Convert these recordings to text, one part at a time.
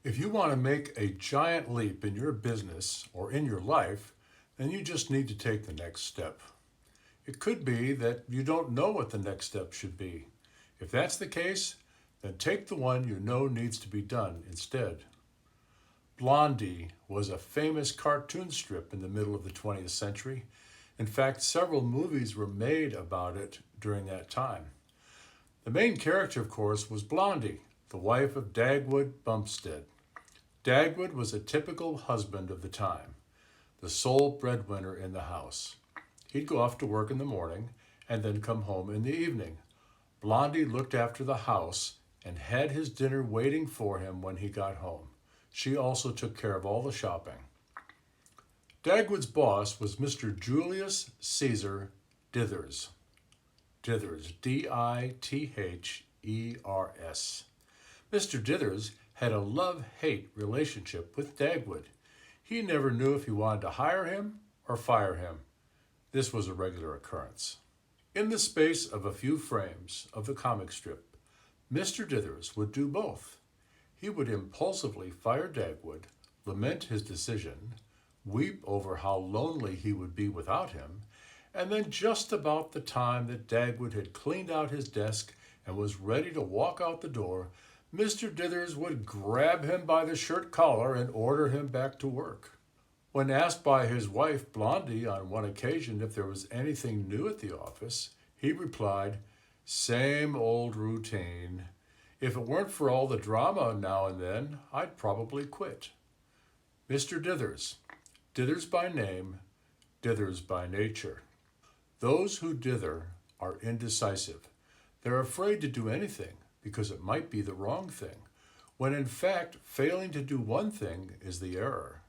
If you want to make a giant leap in your business or in your life, then you just need to take the next step. It could be that you don't know what the next step should be. If that's the case, then take the one you know needs to be done instead. Blondie was a famous cartoon strip in the middle of the 20th century. In fact, several movies were made about it during that time. The main character, of course, was Blondie, the wife of Dagwood Bumpstead. Dagwood was a typical husband of the time, the sole breadwinner in the house. He'd go off to work in the morning and then come home in the evening. Blondie looked after the house and had his dinner waiting for him when he got home. She also took care of all the shopping. Dagwood's boss was Mr. Julius Caesar Dithers. Dithers, Dithers. Mr. Dithers had a love-hate relationship with Dagwood. He never knew if he wanted to hire him or fire him. This was a regular occurrence. In the space of a few frames of the comic strip, Mr. Dithers would do both. He would impulsively fire Dagwood, lament his decision, weep over how lonely he would be without him, and then just about the time that Dagwood had cleaned out his desk and was ready to walk out the door, Mr. Dithers would grab him by the shirt collar and order him back to work. When asked by his wife, Blondie, on one occasion if there was anything new at the office, he replied, "Same old routine. If it weren't for all the drama now and then, I'd probably quit." Mr. Dithers, Dithers by name, Dithers by nature. Those who dither are indecisive. They're afraid to do anything because it might be the wrong thing, when in fact failing to do one thing is the error.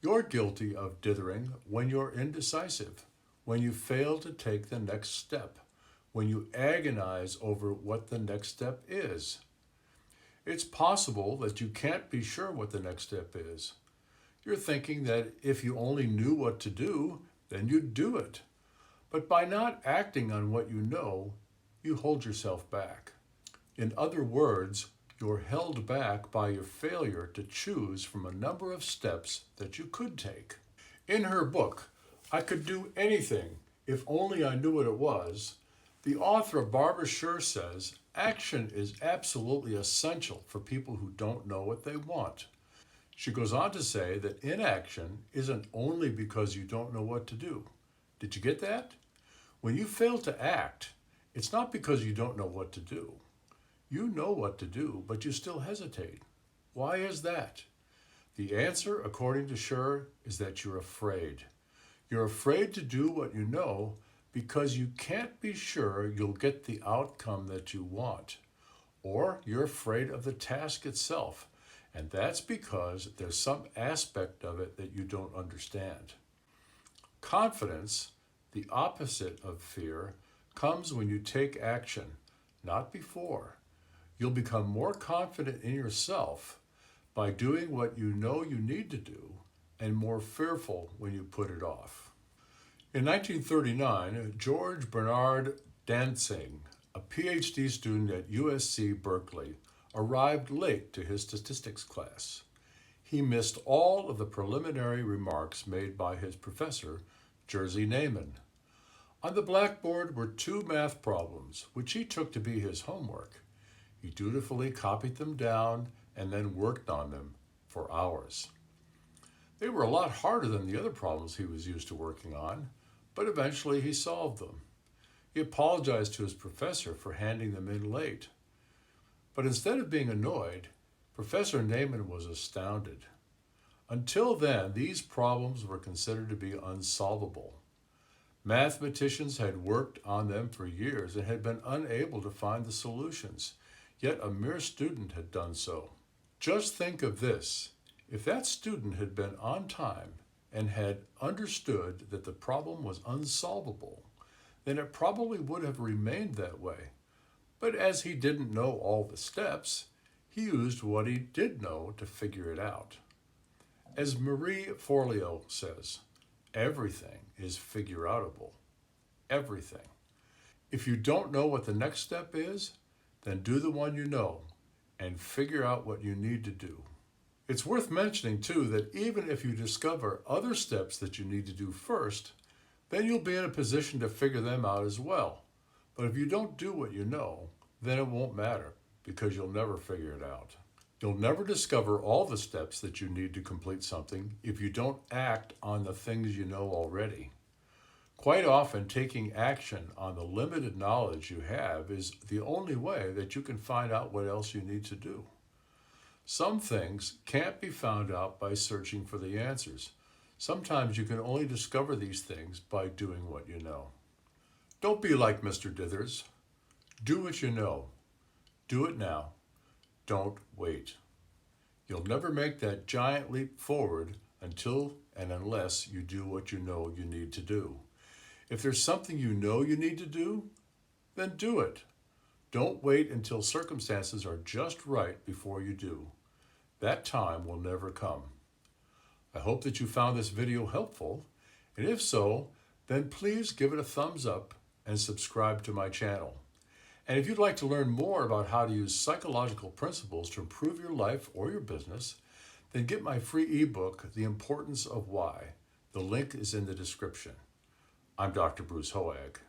You're guilty of dithering when you're indecisive, when you fail to take the next step, when you agonize over what the next step is. It's possible that you can't be sure what the next step is. You're thinking that if you only knew what to do, then you'd do it. But by not acting on what you know, you hold yourself back. In other words, you're held back by your failure to choose from a number of steps that you could take. In her book, I Could Do Anything If Only I Knew What It Was, the author Barbara Sher says action is absolutely essential for people who don't know what they want. She goes on to say that inaction isn't only because you don't know what to do. Did you get that? When you fail to act, it's not because you don't know what to do. You know what to do, but you still hesitate. Why is that? The answer, according to Sher, is that you're afraid. You're afraid to do what you know because you can't be sure you'll get the outcome that you want. Or you're afraid of the task itself, and that's because there's some aspect of it that you don't understand. Confidence, the opposite of fear, comes when you take action, not before. You'll become more confident in yourself by doing what you know you need to do and more fearful when you put it off. In 1939, George Bernard Dancing, a PhD student at USC Berkeley, arrived late to his statistics class. He missed all of the preliminary remarks made by his professor, Jerzy Neyman. On the blackboard were two math problems, which he took to be his homework. He dutifully copied them down and then worked on them for hours. They were a lot harder than the other problems he was used to working on, but eventually he solved them. He apologized to his professor for handing them in late. But instead of being annoyed, Professor Neyman was astounded. Until then, these problems were considered to be unsolvable. Mathematicians had worked on them for years and had been unable to find the solutions, yet a mere student had done so. Just think of this. If that student had been on time and had understood that the problem was unsolvable, then it probably would have remained that way. But as he didn't know all the steps, he used what he did know to figure it out. As Marie Forleo says, everything is figure-outable. Everything. If you don't know what the next step is, then do the one you know and figure out what you need to do. It's worth mentioning, too, that even if you discover other steps that you need to do first, then you'll be in a position to figure them out as well. But if you don't do what you know, then it won't matter because you'll never figure it out. You'll never discover all the steps that you need to complete something if you don't act on the things you know already. Quite often, taking action on the limited knowledge you have is the only way that you can find out what else you need to do. Some things can't be found out by searching for the answers. Sometimes you can only discover these things by doing what you know. Don't be like Mr. Dithers. Do what you know. Do it now. Don't wait. You'll never make that giant leap forward until and unless you do what you know you need to do. If there's something you know you need to do, then do it. Don't wait until circumstances are just right before you do. That time will never come. I hope that you found this video helpful, and if so, then please give it a thumbs up and subscribe to my channel. And if you'd like to learn more about how to use psychological principles to improve your life or your business, then get my free ebook, The Importance of Why. The link is in the description. I'm Dr. Bruce Hoag.